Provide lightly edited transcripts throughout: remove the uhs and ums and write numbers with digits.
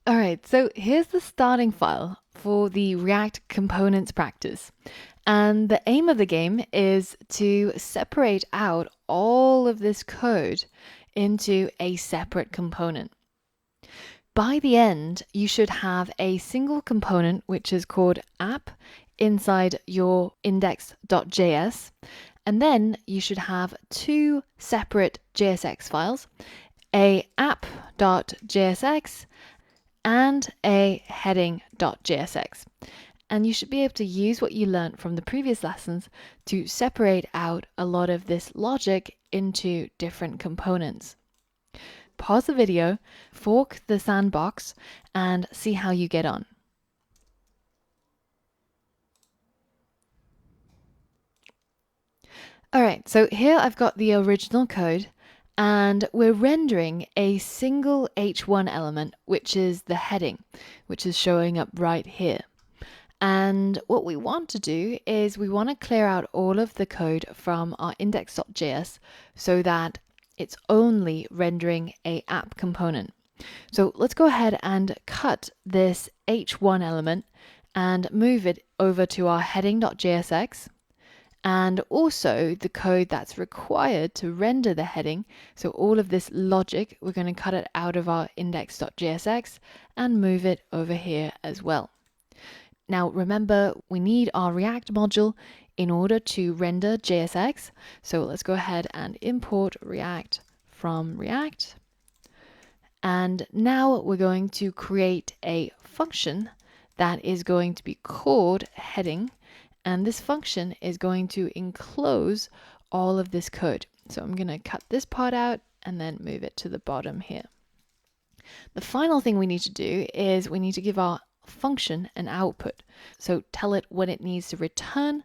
All right, so here's the starting file for the React components practice. And the aim of the game is to separate out all of this code into a separate component. By the end, you should have a single component which is called app inside your index.js. And then you should have two separate JSX files, a app.jsx and a heading.jsx. And you should be able to use what you learned from the previous lessons to separate out a lot of this logic into different components. Pause the video, fork the sandbox, and see how you get on. All right, so here I've got the original code, and we're rendering a single H1 element, which is the heading, which is showing up right here. And what we want to do is we want to clear out all of the code from our index.js so that it's only rendering a app component. So let's go ahead and cut this H1 element and move it over to our heading.jsx, and also the code that's required to render the heading. So all of this logic, we're going to cut it out of our index.jsx and move it over here as well. Now remember, we need our React module in order to render JSX. So let's go ahead and import React from React. And now we're going to create a function that is going to be called heading. And this function is going to enclose all of this code. So I'm going to cut this part out and then move it to the bottom here. The final thing we need to do is we need to give our function an output. So tell it what it needs to return,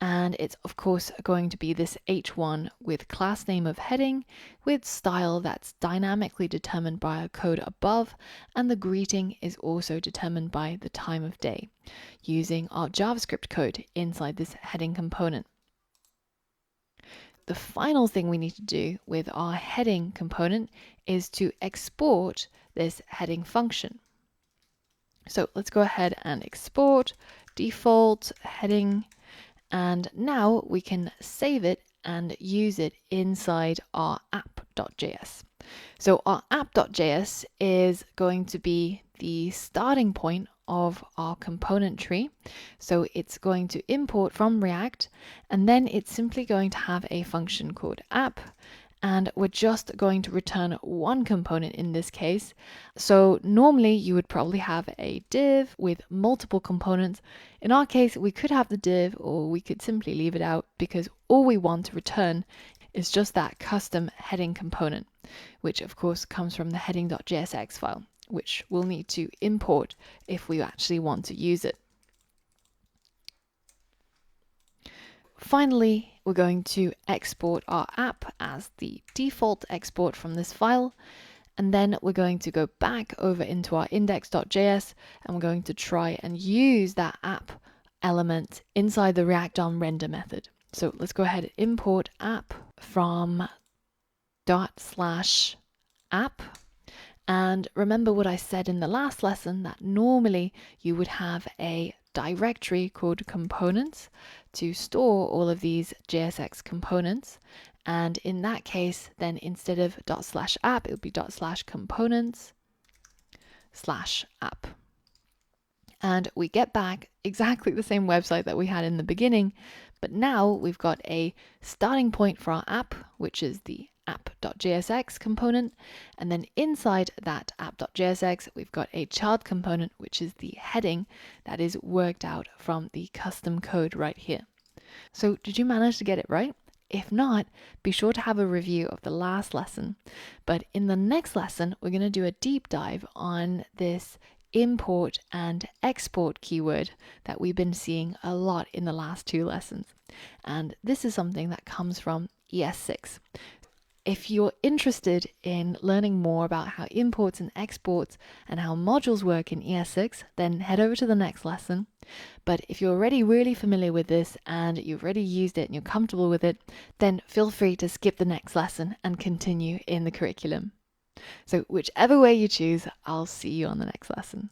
and it's of course going to be this H1 with class name of heading, with style that's dynamically determined by a code above, and the greeting is also determined by the time of day, using our JavaScript code inside this heading component. The final thing we need to do with our heading component is to export this heading function. So let's go ahead and export default heading, and now we can save it and use it inside our app.js. So our app.js is going to be the starting point of our component tree. So it's going to import from React, and then it's simply going to have a function called app, and we're just going to return one component in this case. So normally you would probably have a div with multiple components. In our case, we could have the div, or we could simply leave it out, because all we want to return is just that custom heading component, which of course comes from the heading.jsx file, which we'll need to import if we actually want to use it. Finally, we're going to export our app as the default export from this file. And then we're going to go back over into our index.js, and we're going to try and use that app element inside the React DOM render method. So let's go ahead and import app from /app. And remember what I said in the last lesson, that normally you would have a directory called components to store all of these JSX components. And in that case, then instead of /app, it would be /components/app. And we get back exactly the same website that we had in the beginning, but now we've got a starting point for our app, which is the app.jsx component, and then inside that app.jsx we've got a child component, which is the heading that is worked out from the custom code right here. So did you manage to get it right? If not, be sure to have a review of the last lesson. But in the next lesson, we're going to do a deep dive on this import and export keyword that we've been seeing a lot in the last two lessons. And this is something that comes from ES6. If you're interested in learning more about how imports and exports and how modules work in ES6, then head over to the next lesson. But if you're already really familiar with this and you've already used it and you're comfortable with it, then feel free to skip the next lesson and continue in the curriculum. So whichever way you choose, I'll see you on the next lesson.